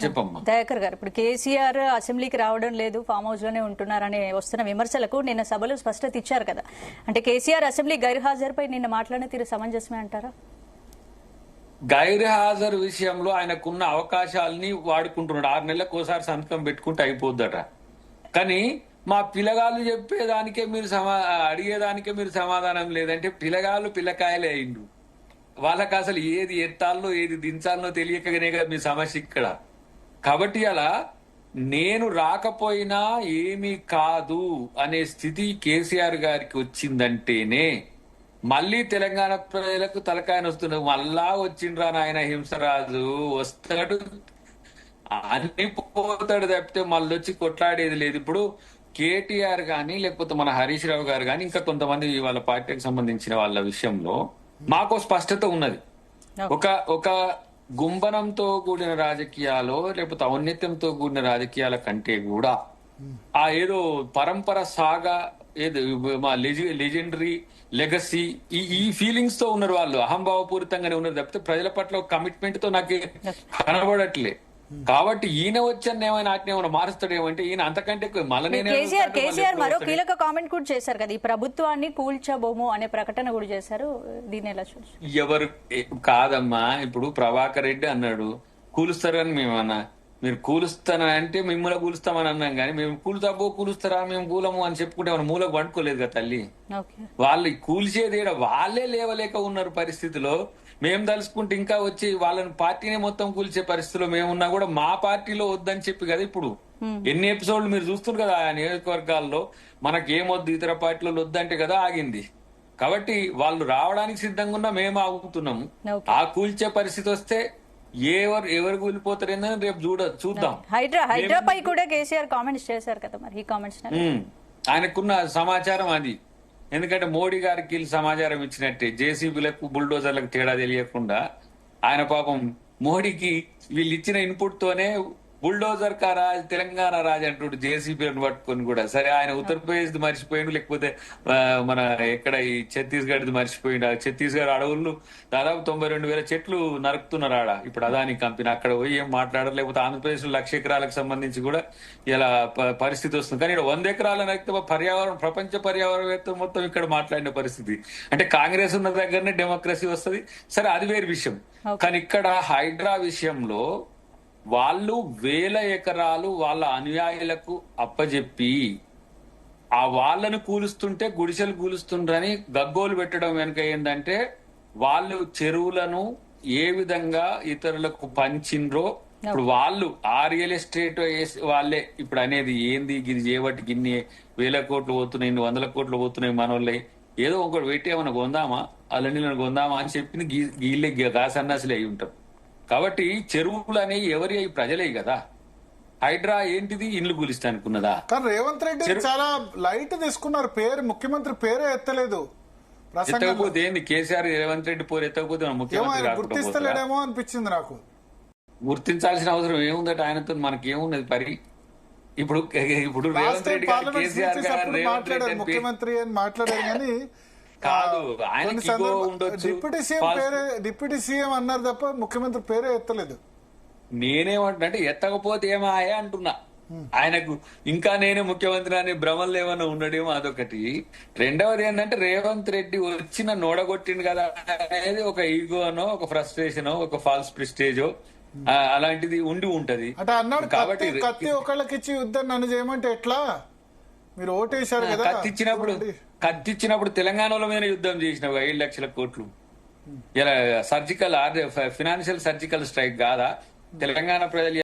చెప్పమ్మా. దయాకర్ గారు, ఇప్పుడు కేసీఆర్ అసెంబ్లీకి రావడం లేదు, ఫామ్ హౌస్ లోనే ఉంటున్నారనే వస్తున్న విమర్శలకు నిన్న సభలో స్పష్టత ఇచ్చారు కదా. అంటే కేసీఆర్ అసెంబ్లీ గైర్హాజరుపై నిన్న మాట్లాడిన తీరు సమంజసమే అంటారా? గైర్హాజరు విషయంలో ఆయనకున్న అవకాశాలని వాడుకుంటున్నాడు. 6 నెలలకు ఒకసారి సంతకం పెట్టుకుంటే అయిపోద్దట. కానీ మా పిల్లగాళ్ళు చెప్పేదానికే మీరు అడిగేదానికే మీరు సమాధానం లేదంటే పిల్లగాళ్ళు పిల్లకాయలే అయిండు. వాళ్ళకి అసలు ఏది ఎత్తాలో ఏది దించాలనో తెలియకనే కదా మీ సమస్య ఇక్కడ. కాబట్టి అలా నేను రాకపోయినా ఏమీ కాదు అనే స్థితి కేసీఆర్ గారికి వచ్చిందంటేనే మళ్ళీ తెలంగాణ ప్రజలకు తలకాయన వస్తున్నాడు. మళ్ళా వచ్చిండ్రా నాయన హింసరాజు, వస్తాడు అన్ని పోతాడు తప్పితే మళ్ళీ వచ్చి కొట్లాడేది లేదు. ఇప్పుడు కేటీఆర్ గాని లేకపోతే మన హరీష్ రావు గారు గాని ఇంకా కొంతమంది వాళ్ళ పార్టీకి సంబంధించిన వాళ్ళ విషయంలో మాకు స్పష్టత ఉన్నది. ఒక గుంబనంతో కూడిన రాజకీయాలు లేకపోతే ఔన్నత్యంతో కూడిన రాజకీయాల కంటే కూడా ఆ ఏదో పరంపర సాగా ఏదో మా లెజెండరీ లెగసీ ఈ ఫీలింగ్స్ తో ఉన్నారు వాళ్ళు. అహంభావపూరితంగానే ఉన్నారు తప్పితే ప్రజల పట్ల కమిట్మెంట్ తో నాకు కనబడట్లే. కాబట్టి ఈయన వచ్చాను ఏమైనా ఆజ్ఞ మారుస్తాడేమంటే ఈయన అంతకంటే మళ్ళీ కేసీఆర్ మరో కీలక కామెంట్ కూడా చేశారు కదా, ఈ ప్రభుత్వాన్ని కూల్చబోము అనే ప్రకటన కూడా చేశారు. దీన్ని ఎలా చూడచ్చు? ఎవరు కాదమ్మా, ఇప్పుడు ప్రభాకర్ రెడ్డి అన్నాడు కూలుస్తారని మేమన్నా. మీరు కూలుస్తానంటే మిమ్మల్ని కూలుస్తామని అన్నాం కానీ మేము కూలుస్తారా మేము కూలము అని చెప్పుకుంటే మన మూలకు వండుకోలేదు కదా తల్లి. వాళ్ళు కూల్చేది వాళ్ళే లేవలేక ఉన్నారు పరిస్థితిలో. మేము తలుసుకుంటే ఇంకా వచ్చి వాళ్ళని పార్టీని మొత్తం కూల్చే పరిస్థితిలో మేమున్నా కూడా మా పార్టీలో వద్దని చెప్పి కదా ఇప్పుడు ఎన్ని ఎపిసోడ్లు మీరు చూస్తున్నారు కదా ఆ నియోజకవర్గాల్లో. మనకేమొద్దు ఇతర పార్టీలో వద్దంటే కదా ఆగింది. కాబట్టి వాళ్ళు రావడానికి సిద్ధంగా ఉన్నా మేము ఆగుతున్నాము. ఆ కూల్చే పరిస్థితి వస్తే ఎవరు కూలిపోతారేందని రేపు చూద్దాం. హైడ్రాపై కూడా కేసీఆర్ కామెంట్స్ చేశారు కదా, మరి ఈ కామెంట్స్ ఆయనకున్న సమాచారం అది. ఎందుకంటే మోడీ గారికి సమాచారం ఇచ్చినట్టే జేసీబీలకు బుల్డోజర్లకు తేడా తెలియకుండా ఆయన పాపం మోడీకి వీళ్ళు ఇచ్చిన ఇన్పుట్ తోనే బుల్డోజర్ కా రాజ్ తెలంగాణ రాజ్ అంటుడు జేసీబీలను పట్టుకొని కూడా. సరే ఆయన ఉత్తరప్రదేశ్ మర్చిపోయిండు, లేకపోతే మన ఎక్కడ ఈ ఛత్తీస్గఢ్ మర్చిపోయిండు. ఛత్తీస్గఢ్ అడవులు దాదాపు 92,000 చెట్లు నరుకుతున్నారు ఆడ ఇప్పుడు అదాని కంపెనీ. అక్కడ పోయి ఏం మాట్లాడరు. లేకపోతే ఆంధ్రప్రదేశ్ లో 1,00,000 ఎకరాలకు సంబంధించి కూడా ఇలా పరిస్థితి వస్తుంది. కానీ ఇక్కడ 100 ఎకరాల నరికితే పర్యావరణం ప్రపంచ పర్యావరణవేత్త మొత్తం ఇక్కడ మాట్లాడిన పరిస్థితి. అంటే కాంగ్రెస్ ఉన్న దగ్గరనే డెమోక్రసీ వస్తుంది. సరే అది వేరు విషయం. కానీ ఇక్కడ హైడ్రా విషయంలో వాళ్ళు 1,000 ఎకరాలు వాళ్ళ అనుయాయులకు అప్పజెప్పి ఆ వాళ్ళను కూలుస్తుంటే గుడిసెలు కూలుస్తుండ్రని గగ్గోలు పెట్టడం వెనుక ఏంటంటే వాళ్ళు చెరువులను ఏ విధంగా ఇతరులకు పంచిండ్రో ఇప్పుడు వాళ్ళు ఆ రియల్ ఎస్టేట్ వాళ్ళే ఇప్పుడు అనేది ఏంది ఇది చేయబట్టి ఇన్ని 1,000 కోట్లు పోతున్నాయి, ఇన్ని 100 కోట్లు పోతున్నాయి మనోళ్ళే. ఏదో ఒకటి పెట్టి ఏమన్నా కొందామా అల్లనీళ్ళని కొందామా అని చెప్పింది గీళ్ళే గాసన్నాసులే అయి ఉంటారు. కాబట్టి చెరువులు అనేవి ఎవరి ప్రజలే కదా. హైడ్రా ఏంటిది ఇండ్లు కూలిస్తా అనుకున్నదా? కానీ రేవంత్ రెడ్డి చాలా లైట్ తీసుకున్నారు. పేరు ముఖ్యమంత్రి పేరే ఎత్తలేదు. ఎత్తకపోతే ఏంది కేసీఆర్ రేవంత్ రెడ్డి పేరు ఎత్తకపోతే ముఖ్యమంత్రి గుర్తిస్తలేడేమో అనిపించింది నాకు. గుర్తించాల్సిన అవసరం ఏముందట ఆయనతో మనకేమున్నది పరి. ఇప్పుడు రేవంత్ రెడ్డి గారు కేసీఆర్ గారు ముఖ్యమంత్రి అని మాట్లాడారు కానీ కాదు, డిప్యూటీ సీఎం అన్నారు తప్ప ముఖ్యమంత్రి పేరే ఎత్తలేదు. నేనేమంటున్నా ఎత్తకపోతే ఏమాయా అంటున్నా. ఆయనకు ఇంకా నేనే ముఖ్యమంత్రి అనే భ్రమలు ఏమన్నా ఉండడేమో అదొకటి. రెండవది ఏంటంటే రేవంత్ రెడ్డి వచ్చిన నోడగొట్టిండు కదా అనేది ఒక ఈగోనో ఒక ఫ్రస్ట్రేషనో ఒక ఫాల్స్ ప్రిస్టేజో అలాంటిది ఉండి ఉంటది. అంటే అన్నాడు కత్తి ఒకళ్ళకి ఇచ్చి యుద్ధం నన్ను చేయమంటే ఎట్లా? మీరు ఓటేశారు కదా. కత్తిచ్చినప్పుడు తెలంగాణలో మీద యుద్ధం చేసినావు 5 లక్షల కోట్లు. ఇలా సర్జికల్ ఫినాన్షియల్ సర్జికల్ స్ట్రైక్ కాదా తెలంగాణ ప్రజలు